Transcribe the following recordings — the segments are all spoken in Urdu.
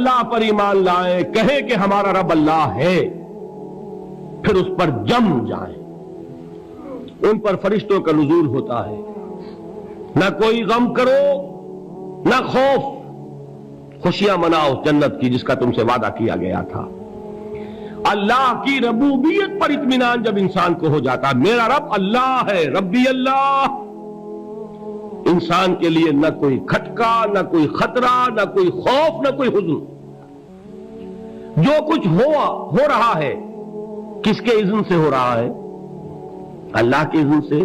اللہ پر ایمان لائیں، کہیں کہ ہمارا رب اللہ ہے، پھر اس پر جم جائیں۔ ان پر فرشتوں کا نزول ہوتا ہے، نہ کوئی غم کرو نہ خوف، خوشیاں مناؤ جنت کی جس کا تم سے وعدہ کیا گیا تھا۔ اللہ کی ربوبیت پر اطمینان جب انسان کو ہو جاتا، میرا رب اللہ ہے، ربی اللہ، انسان کے لیے نہ کوئی کھٹکا، نہ کوئی خطرہ، نہ کوئی خوف، نہ کوئی حزن۔ جو کچھ ہو رہا ہے کس کے اذن سے ہو رہا ہے؟ اللہ کے اذن سے۔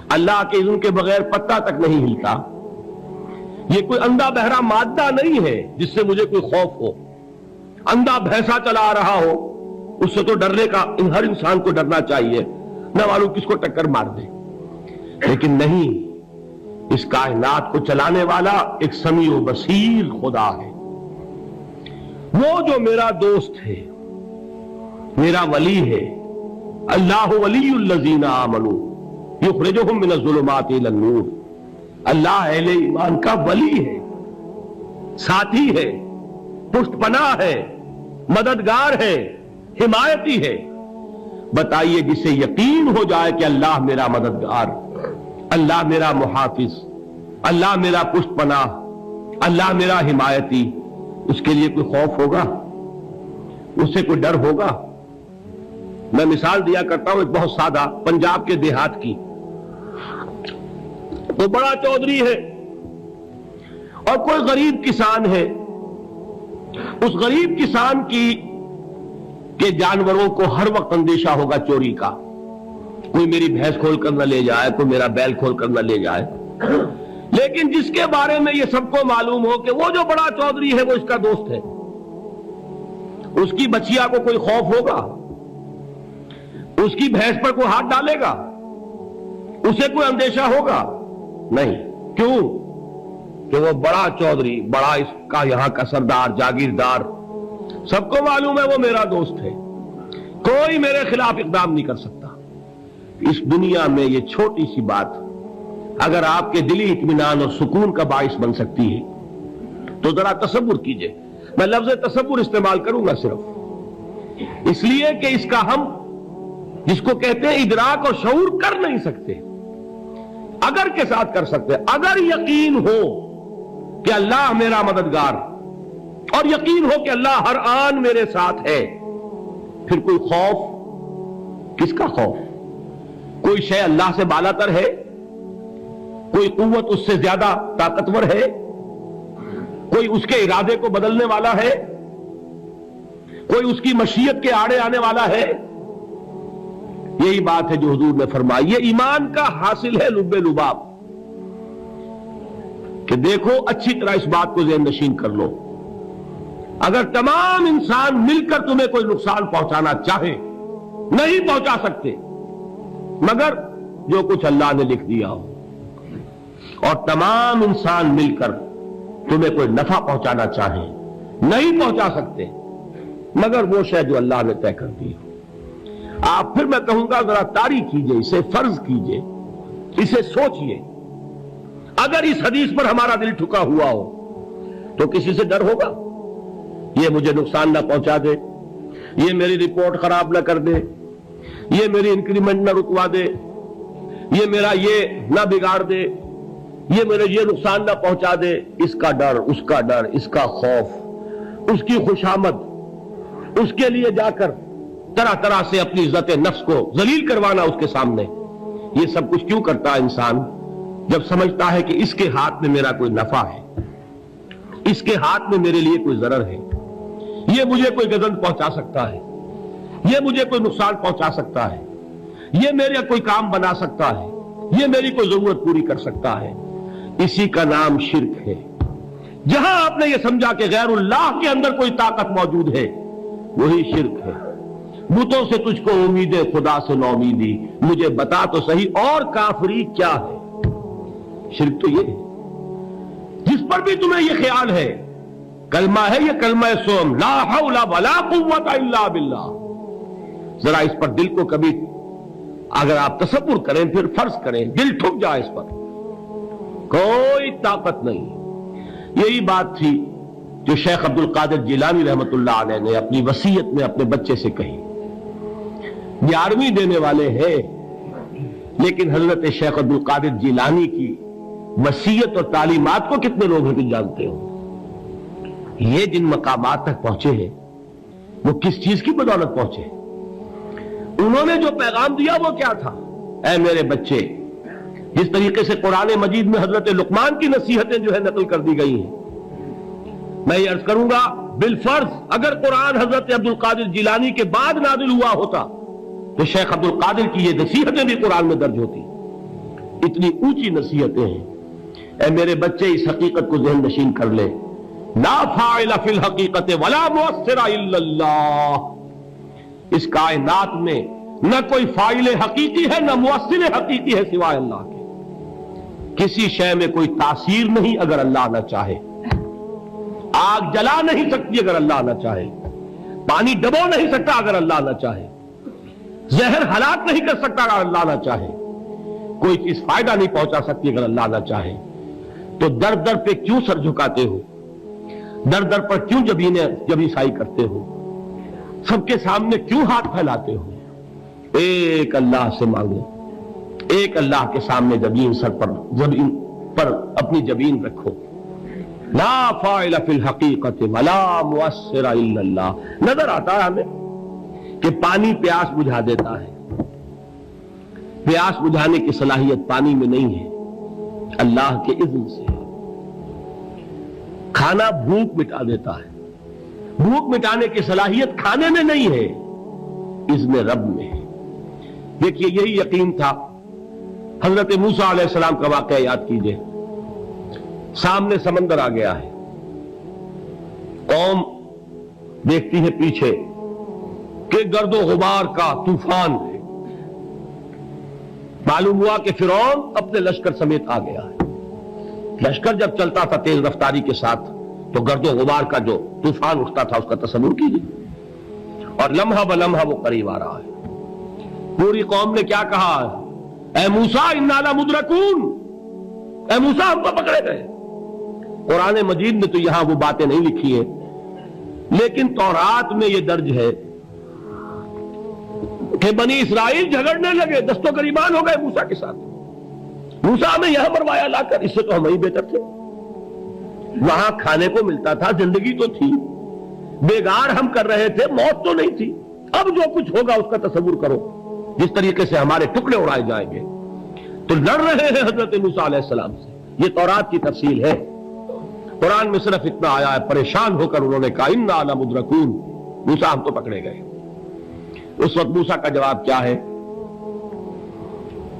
اللہ کے اذن کے بغیر پتا تک نہیں ہلتا۔ یہ کوئی اندھا بہرا مادہ نہیں ہے جس سے مجھے کوئی خوف ہو۔ اندھا بھینسا چلا رہا ہو اس سے تو ڈرنے کا ہر انسان کو ڈرنا چاہیے، نہ معلوم کس کو ٹکر مار دے۔ لیکن نہیں، اس کائنات کو چلانے والا ایک سمیع و بصیر خدا ہے، وہ جو میرا دوست ہے، میرا ولی ہے۔ اللہ ولی الذین آمنوا یخرجہم من الظلمات الی النور۔ اللہ اہل ایمان کا ولی ہے، ساتھی ہے، پشت پناہ ہے، مددگار ہے، حمایتی ہے۔ بتائیے جسے یقین ہو جائے کہ اللہ میرا مددگار، اللہ میرا محافظ، اللہ میرا پشت پناہ، اللہ میرا حمایتی، اس کے لیے کوئی خوف ہوگا؟ اس سے کوئی ڈر ہوگا؟ میں مثال دیا کرتا ہوں ایک بہت سادہ، پنجاب کے دیہات کی۔ وہ بڑا چودھری ہے اور کوئی غریب کسان ہے۔ اس غریب کسان کے جانوروں کو ہر وقت اندیشہ ہوگا چوری کا، کوئی میری بھینس کھول کر نہ لے جائے، کوئی میرا بیل کھول کر نہ لے جائے۔ لیکن جس کے بارے میں یہ سب کو معلوم ہو کہ وہ جو بڑا چودھری ہے وہ اس کا دوست ہے، اس کی بچیا کو کوئی خوف ہوگا؟ اس کی بھینس پر کوئی ہاتھ ڈالے گا؟ اسے کوئی اندیشہ ہوگا؟ نہیں۔ کیوں؟ کہ وہ بڑا چودھری، بڑا اس کا یہاں کا سردار، جاگیردار، سب کو معلوم ہے وہ میرا دوست ہے، کوئی میرے خلاف اقدام نہیں کر سکتا۔ اس دنیا میں یہ چھوٹی سی بات اگر آپ کے دلی اطمینان اور سکون کا باعث بن سکتی ہے تو ذرا تصور کیجئے۔ میں لفظ تصور استعمال کروں گا صرف اس لیے کہ اس کا ہم جس کو کہتے ہیں ادراک اور شعور کر نہیں سکتے، اگر کے ساتھ کر سکتے۔ اگر یقین ہو کہ اللہ میرا مددگار اور یقین ہو کہ اللہ ہر آن میرے ساتھ ہے، پھر کوئی خوف؟ کس کا خوف؟ کوئی شے اللہ سے بالاتر ہے؟ کوئی قوت اس سے زیادہ طاقتور ہے؟ کوئی اس کے ارادے کو بدلنے والا ہے؟ کوئی اس کی مشیت کے آڑے آنے والا ہے؟ یہی بات ہے جو حضور نے فرمائی۔ یہ ایمان کا حاصل ہے لب لباب، کہ دیکھو اچھی طرح اس بات کو ذہن نشین کر لو، اگر تمام انسان مل کر تمہیں کوئی نقصان پہنچانا چاہے نہیں پہنچا سکتے مگر جو کچھ اللہ نے لکھ دیا ہو، اور تمام انسان مل کر تمہیں کوئی نفع پہنچانا چاہے نہیں پہنچا سکتے مگر وہ شے جو اللہ نے طے کر دی ہو۔ آپ پھر میں کہوں گا ذرا طاری کیجئے، اسے فرض کیجئے، اسے سوچئے۔ اگر اس حدیث پر ہمارا دل ٹھکا ہوا ہو تو کسی سے ڈر ہوگا؟ یہ مجھے نقصان نہ پہنچا دے، یہ میری رپورٹ خراب نہ کر دے، یہ میری انکریمنٹ نہ رکوا دے، یہ میرا یہ نہ بگاڑ دے، یہ میرے یہ نقصان نہ پہنچا دے۔ اس کا ڈر، اس کا ڈر، اس کا خوف، اس کی خوشامد، اس کے لیے جا کر طرح طرح سے اپنی عزت نفس کو ذلیل کروانا اس کے سامنے، یہ سب کچھ کیوں کرتا ہے انسان؟ جب سمجھتا ہے کہ اس کے ہاتھ میں میرا کوئی نفع ہے، اس کے ہاتھ میں میرے لیے کوئی ضرر ہے، یہ مجھے کوئی گزند پہنچا سکتا ہے، یہ مجھے کوئی نقصان پہنچا سکتا ہے، یہ میرا کوئی کام بنا سکتا ہے، یہ میری کوئی ضرورت پوری کر سکتا ہے، اسی کا نام شرک ہے۔ جہاں آپ نے یہ سمجھا کہ غیر اللہ کے اندر کوئی طاقت موجود ہے وہی شرک ہے۔ بتوں سے تجھ کو امید ہے، خدا سے نو امیدی، مجھے بتا تو صحیح اور کافری کیا ہے؟ شرک تو یہ ہے۔ جس پر بھی تمہیں یہ خیال ہے، کلمہ ہے یہ کلمہ سوم، لا حول ولا قوت الا باللہ، ذرا اس پر دل کو کبھی اگر آپ تصور کریں، پھر فرض کریں، دل ٹھک جائے اس پر، کوئی طاقت نہیں۔ یہی بات تھی جو شیخ عبد القادر جیلانی رحمت اللہ علیہ نے اپنی وصیت میں اپنے بچے سے کہی. 11ویں دینے والے ہیں، لیکن حضرت شیخ عبد القادر جیلانی کی وصیت اور تعلیمات کو کتنے لوگ ہیں جانتے ہو؟ یہ جن مقامات تک پہنچے ہیں وہ کس چیز کی بدولت پہنچے؟ انہوں نے جو پیغام دیا وہ کیا تھا؟ اے میرے بچے، جس طریقے سے قرآن مجید میں حضرت لقمان کی نصیحتیں جو ہے نقل کر دی گئی ہیں، میں یہ عرض کروں گا بالفرض اگر قرآن حضرت عبد القادر جیلانی کے بعد نازل ہوا ہوتا تو شیخ عبد القادر کی یہ نصیحتیں بھی قرآن میں درج ہوتی. اتنی اونچی نصیحتیں ہیں. اے میرے بچے، اس حقیقت کو ذہن نشین کر لے، لا فاعل فی الحقیقت ولا مؤثر الا اللہ. اس کائنات میں نہ کوئی فاعل حقیقی ہے نہ مؤثر حقیقی ہے سوائے اللہ کے. کسی شے میں کوئی تاثیر نہیں اگر اللہ نہ چاہے. آگ جلا نہیں سکتی اگر اللہ نہ چاہے. پانی ڈبو نہیں سکتا اگر اللہ نہ چاہے. زہر ہلاک نہیں کر سکتا اگر اللہ نہ چاہے. کوئی چیز فائدہ نہیں پہنچا سکتی اگر اللہ نہ چاہے. تو در در پہ کیوں سر جھکاتے ہو؟ در در پر کیوں جبیں سائی کرتے ہو؟ سب کے سامنے کیوں ہاتھ پھیلاتے ہو؟ ایک اللہ سے مانگو، ایک اللہ کے سامنے زمین پر اپنی جبین رکھو. لا فاعل فی الحقیقت ولا مؤثر الا اللہ. نظر آتا ہے ہمیں کہ پانی پیاس بجھا دیتا ہے. پیاس بجھانے کی صلاحیت پانی میں نہیں ہے، اللہ کے اذن سے. کھانا بھوک مٹا دیتا ہے. بھوک مٹانے کی صلاحیت کھانے میں نہیں ہے، اذن رب میں ہے. دیکھیے یہی یقین تھا. حضرت موسیٰ علیہ السلام کا واقعہ یاد کیجئے. سامنے سمندر آ گیا ہے، قوم دیکھتی ہے پیچھے کہ گرد و غبار کا طوفان ہے. معلوم ہوا کہ فرعون اپنے لشکر سمیت آ گیا ہے. لشکر جب چلتا تھا تیز رفتاری کے ساتھ تو گرد و غبار کا جو طوفان اٹھتا تھا اس کا تصور کیجیے. اور لمحہ بلمحہ وہ قریب آ رہا ہے. پوری قوم نے کیا کہا؟ اے موسیٰ انا لمدرکون، اے موسیٰ ہم کو پکڑے گئے. قرآن مجید نے تو یہاں وہ باتیں نہیں لکھی ہیں، لیکن تورات میں یہ درج ہے کہ بنی اسرائیل جھگڑنے لگے، دست و گریبان ہو گئے موسیٰ کے ساتھ. موسیٰ ہمیں یہاں مروایا لا کر، اس سے تو ہم ہی بہتر تھے. وہاں کھانے کو ملتا تھا، زندگی تو تھی، بیگار ہم کر رہے تھے، موت تو نہیں تھی. اب جو کچھ ہوگا اس کا تصور کرو، جس طریقے سے ہمارے ٹکڑے اڑائے جائیں گے. تو لڑ رہے ہیں حضرت موسیٰ علیہ السلام سے. یہ تورات کی تفصیل ہے. قرآن میں صرف اتنا آیا ہے، پریشان ہو کر انہوں نے کہا انا لمدرکون، موسیٰ ہم تو پکڑے گئے. اس وقت موسیٰ کا جواب کیا ہے؟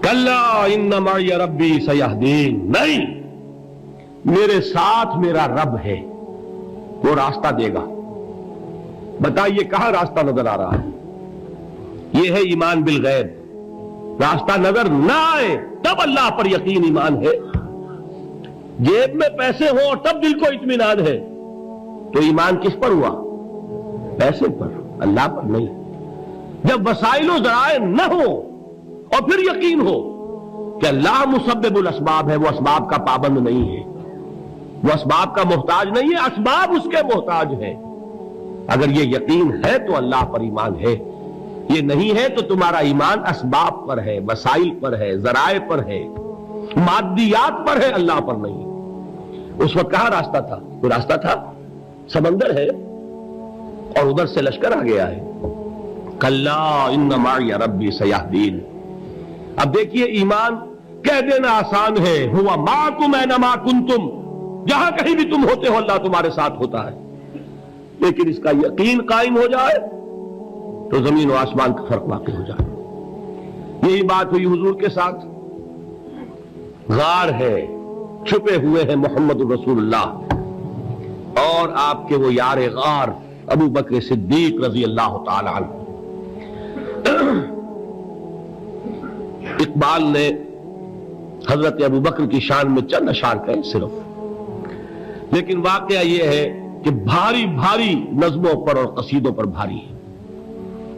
کلا ان معی ربی سیہدین. نہیں، میرے ساتھ میرا رب ہے، وہ راستہ دے گا. بتائیے کہاں راستہ نظر آ رہا ہے؟ یہ ہے ایمان بالغیب. راستہ نظر نہ آئے تب اللہ پر یقین ایمان ہے. جیب میں پیسے ہوں اور تب دل کو اطمینان ہے تو ایمان کس پر ہوا؟ پیسے پر، اللہ پر نہیں. جب وسائل و ذرائع نہ ہو اور پھر یقین ہو کہ اللہ مسبب الاسباب ہے، وہ اسباب کا پابند نہیں ہے، وہ اسباب کا محتاج نہیں ہے، اسباب اس کے محتاج ہیں. اگر یہ یقین ہے تو اللہ پر ایمان ہے. یہ نہیں ہے تو تمہارا ایمان اسباب پر ہے، وسائل پر ہے، ذرائع پر ہے، مادیات پر ہے، اللہ پر نہیں. اس وقت کہاں راستہ تھا؟ کوئی راستہ تھا؟ سمندر ہے اور ادھر سے لشکر آ گیا ہے. کلا ان معی ربی سیہدین. اب دیکھیے ایمان کہہ دینا آسان ہے، ہوا معکم اینما کنتم، جہاں کہیں بھی تم ہوتے ہو اللہ تمہارے ساتھ ہوتا ہے. لیکن اس کا یقین قائم ہو جائے تو زمین و آسمان کا فرق واقع ہو جائے. یہی بات ہوئی حضور کے ساتھ. غار ہے، چھپے ہوئے ہیں محمد الرسول اللہ اور آپ کے وہ یار غار ابو بکر صدیق رضی اللہ تعالی عنہ. اقبال نے حضرت ابو بکر کی شان میں چند اشعار کہے صرف، لیکن واقعہ یہ ہے کہ بھاری بھاری نظموں پر اور قصیدوں پر بھاری ہے.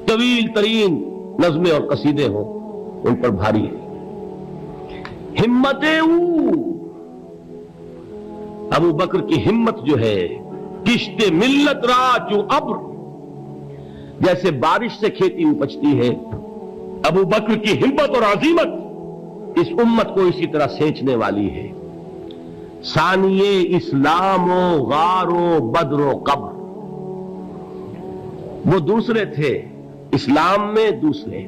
طویل ترین نظمیں اور قصیدے ہوں ان پر بھاری ہے. ہمت ابو بکر کی ہمت جو ہے کشت ملت را چو ابر، جیسے بارش سے کھیتی اپجتی ہے، ابو بکر کی ہمت اور عزیمت اس امت کو اسی طرح سینچنے والی ہے۔ ثانیے اسلام و غار و بدر و قبر، وہ دوسرے تھے اسلام میں، دوسرے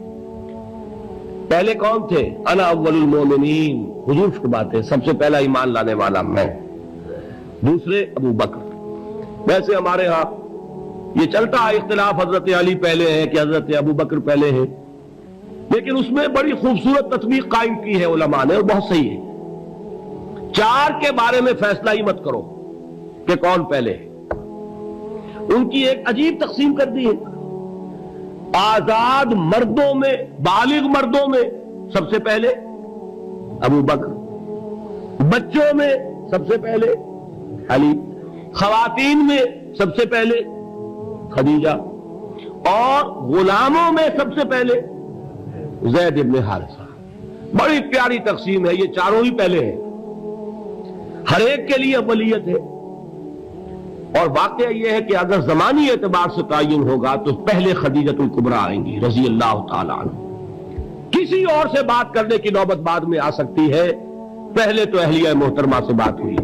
پہلے کون تھے؟ انا اول المومنین، حضور فرماتے ہیں سب سے پہلا ایمان لانے والا میں، دوسرے ابو بکر۔ ویسے ہمارے ہاں یہ چلتا ہے اختلاف، حضرت علی پہلے ہیں کہ حضرت ابو بکر پہلے ہیں، لیکن اس میں بڑی خوبصورت تطبیق قائم کی ہے علماء نے، اور بہت صحیح ہے۔ چار کے بارے میں فیصلہ ہی مت کرو کہ کون پہلے ہے، ان کی ایک عجیب تقسیم کر دی ہے۔ آزاد مردوں میں، بالغ مردوں میں سب سے پہلے ابو بکر، بچوں میں سب سے پہلے علی، خواتین میں سب سے پہلے خدیجہ، اور غلاموں میں سب سے پہلے زید ابن حارثہ۔ بڑی پیاری تقسیم ہے، یہ چاروں ہی پہلے ہیں، ہر ایک کے لیے اولیت ہے۔ اور واقعہ یہ ہے کہ اگر زمانی اعتبار سے تعین ہوگا تو پہلے خدیجۃ الکبریٰ آئیں گی رضی اللہ تعالی عنہ، کسی اور سے بات کرنے کی نوبت بعد میں آ سکتی ہے، پہلے تو اہلیہ محترمہ سے بات ہوئی۔